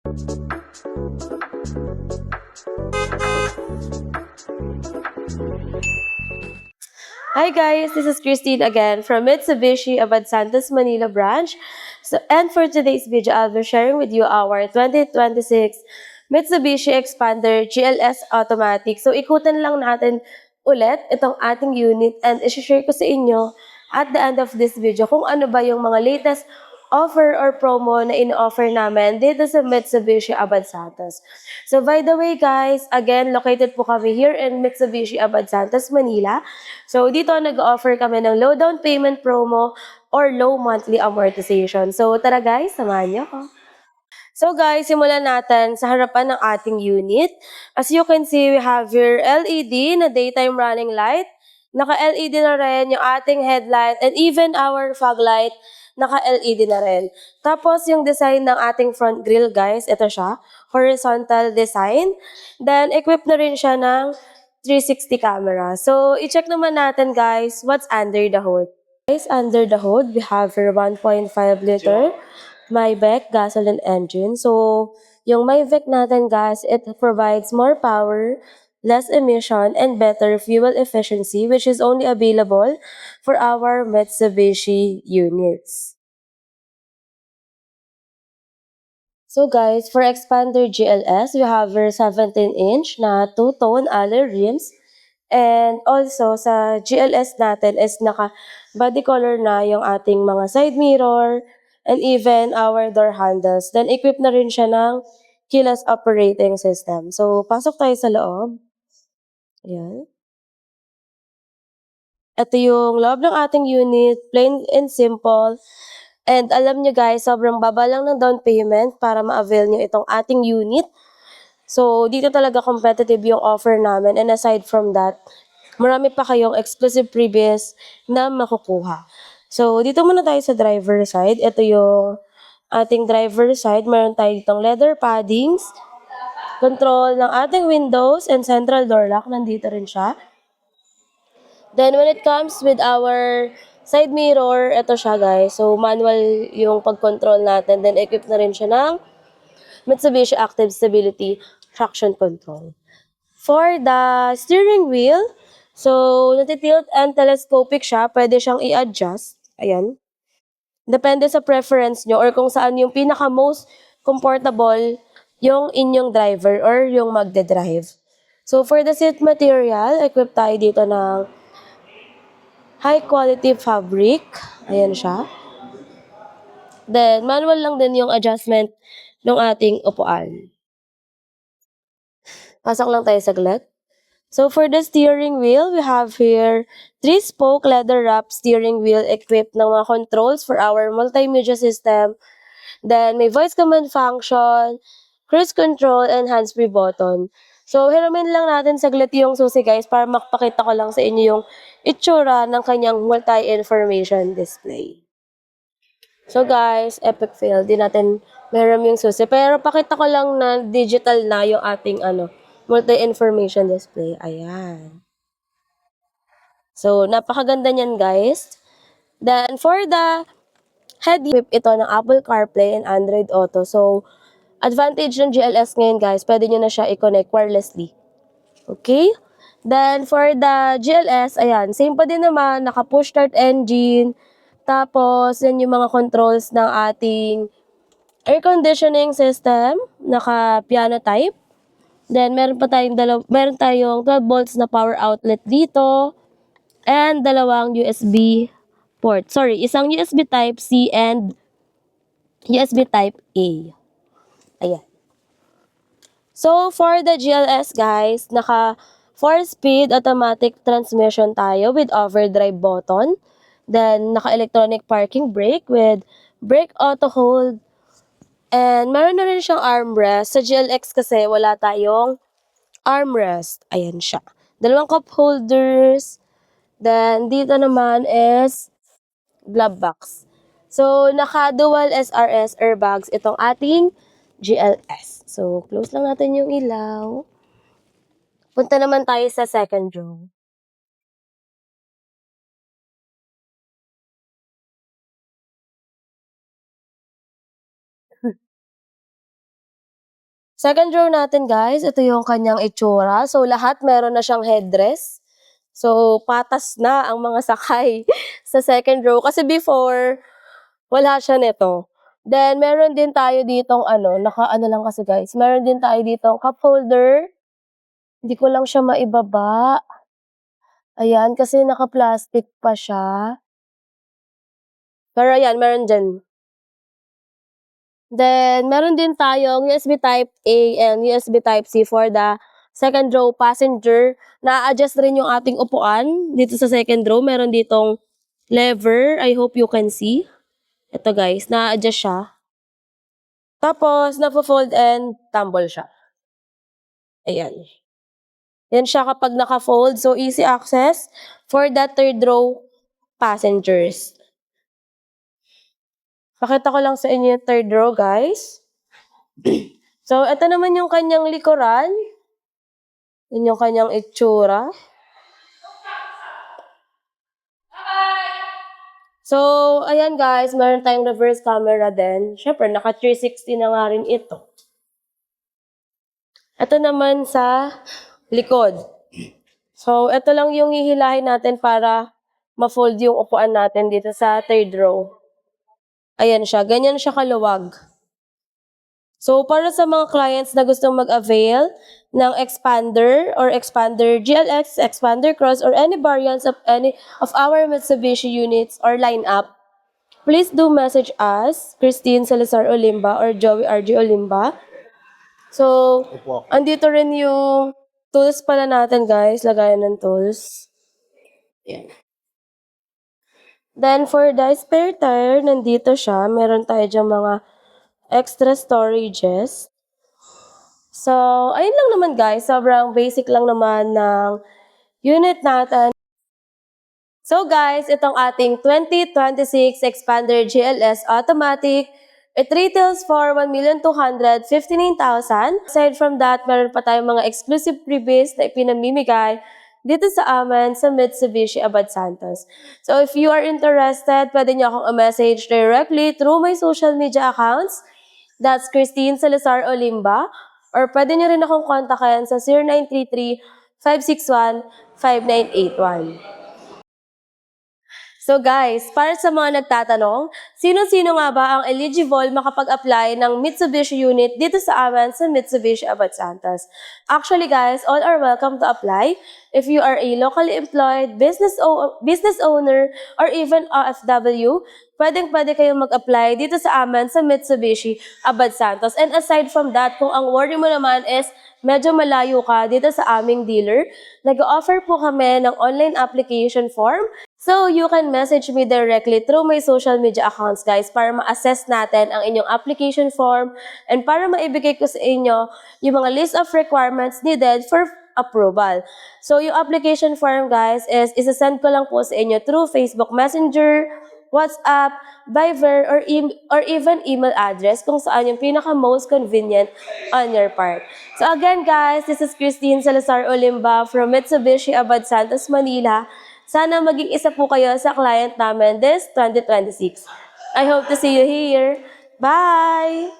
Hi guys, this is Christine again from Mitsubishi Abad Santos Manila branch. And for today's video, I'll be sharing with you our 2026 Mitsubishi Expander GLS Automatic. So ikutan lang natin ulit itong ating unit and isi-share ko sa inyo at the end of this video kung ano ba yung mga latest offer or promo na in-offer namin dito sa Mitsubishi Abad Santos. So by the way guys, again, located po kami here in Mitsubishi Abad Santos, Manila. So dito nag-offer kami ng low down payment promo or low monthly amortization. So tara guys, samahan niyo ako. So guys, simulan natin sa harapan ng ating unit. As you can see, we have your LED na daytime running light. Naka-LED na rin yung ating headlight and even our fog light, naka-LED na rin. Tapos yung design ng ating front grille guys, ito siya, horizontal design. Then equipped na rin siya ng 360 camera. So i-check naman natin guys, what's under the hood. Guys, under the hood, we have your 1.5 liter Maybach gasoline engine. So, yung Maybach natin guys, it provides more power, less emission, and better fuel efficiency, which is only available for our Mitsubishi units. So guys, for Expander GLS, we have your 17-inch na two-tone alloy rims. And also, sa GLS natin is naka body color na yung ating mga side mirror and even our door handles. Then, equipped na rin siya ng keyless operating system. So, pasok tayo sa loob. Ayan. Ito yung loob ng ating unit, plain and simple. And alam nyo guys, sobrang baba lang ng down payment para ma-avail nyo itong ating unit. So, dito talaga competitive yung offer namin. And aside from that, marami pa kayong exclusive previous na makukuha. So, dito muna tayo sa driver side. Ito yung ating driver side. Meron tayo ditong leather paddings, control ng ating windows, and central door lock. Nandito rin siya. Then, when it comes with our side mirror, ito siya guys. So, manual yung pag-control natin. Then, equipped na rin siya ng Mitsubishi Active Stability Traction Control. For the steering wheel, so natitilt and telescopic siya, pwede siyang i-adjust. Ayan. Depende sa preference nyo or kung saan yung pinaka-most comfortable yung inyong driver or yung magde-drive. So for the seat material, equip tayo dito ng high quality fabric. Ayan siya. Then manual lang din yung adjustment ng ating upuan. Pasok lang tayo saglit. So for the steering wheel, we have here 3-spoke leather wrap steering wheel equipped ng mga controls for our multimedia system. Then may voice command function, cruise control, and hands-free button. So hiramin lang natin saglit yung susi guys para makapakita ko lang sa inyo yung itsura ng kanyang multi-information display. So guys, epic fail. Di natin meron yung susi. Pero pakita ko lang na digital na yung ating multi-information display. Ayan. So, napakaganda niyan guys. Then, for the head equip ito ng Apple CarPlay and Android Auto. So, advantage ng GLS ngayon guys, pwede nyo na siya i-connect wirelessly. Okay? Then, for the GLS, ayan, same pa din naman, naka-push start engine. Tapos, yan yung mga controls ng ating air conditioning system, naka-piano type. Then, meron tayong 12 volts na power outlet dito. And dalawang USB port. Sorry, isang USB Type-C and USB Type-A. Ayan. So, for the GLS guys, naka 4-speed automatic transmission tayo with overdrive button. Then, naka-electronic parking brake with brake auto hold. And meron na rin siyang armrest. Sa GLX kasi wala tayong armrest. Ayan siya. Dalawang cup holders. Then, dito naman is glove box. So, naka-dual SRS airbags itong ating GLS. So, close lang natin yung ilaw. Punta naman tayo sa second row. Second row natin guys, ito yung kanyang itsura. So lahat meron na siyang headdress. So patas na ang mga sakay sa second row. Kasi before, wala siya nito. Then meron din tayo ditong naka-ano lang kasi guys. Meron din tayo ditong cup holder. Hindi ko lang siya maibaba. Ayan, kasi naka-plastic pa siya. Pero ayan, meron dyan. Then, meron din tayong USB Type-A and USB Type-C for the second row passenger. Na-adjust rin yung ating upuan dito sa second row. Meron ditong lever. I hope you can see. Ito guys, na-adjust siya. Tapos, na-fold and tumble siya. Ayan. Yan siya kapag naka-fold. So, easy access for the third row passengers. Pakita ko lang sa inyo yung third row, guys. So, ito naman yung kanyang likuran. Yun yung kanyang itsura. So, ayan guys, meron tayong reverse camera din. Siyempre, naka 360 na nga rin ito. Ito naman sa likod. So, ito lang yung hihilahin natin para ma-fold yung upuan natin dito sa third row. Ayan siya, ganyan siya kaluwag. So, para sa mga clients na gustong mag-avail ng Expander or Expander GLX, Expander Cross, or any variants of any of our Mitsubishi units or lineup, please do message us, Christine Salazar Olimba or Joey RG Olimba. So, andito rin yung tools pala natin, guys. Lagayan ng tools. Yan. Then, for the spare tire, nandito siya. Meron tayo dyan mga extra storages. So, ayun lang naman guys. Sobrang basic lang naman ng unit natin. So guys, itong ating 2026 Expander GLS Automatic, it retails for 1,259,000. Aside from that, meron pa tayong mga exclusive freebies na ipinamimigay dito sa amin sa Mitsubishi Abad Santos. So if you are interested, pwede niyo akong message directly through my social media accounts. That's Christine Salazar Olimba. Or pwede niyo rin akong kontakin sa 0933-561-5981. So guys, para sa mga nagtatanong, sino-sino nga ba ang eligible makapag-apply ng Mitsubishi unit dito sa amin sa Mitsubishi Abad Santos? Actually guys, all are welcome to apply. If you are a locally employed, business owner, or even OFW, pwedeng-pwede kayong mag-apply dito sa amin sa Mitsubishi Abad Santos. And aside from that, kung ang worry mo naman is medyo malayo ka dito sa aming dealer, nag-offer po kami ng online application form. So, you can message me directly through my social media accounts, guys, para ma-assess natin ang inyong application form and para maibigay ko sa inyo yung mga list of requirements needed for approval. So, yung application form, guys, is isa-send ko lang po sa inyo through Facebook Messenger, WhatsApp, Viber, or even email address kung saan yung pinaka-most convenient on your part. So, again, guys, this is Christine Salazar Olimba from Mitsubishi Abad Santos, Manila. Sana maging isa po kayo sa client namin this 2026. I hope to see you here. Bye!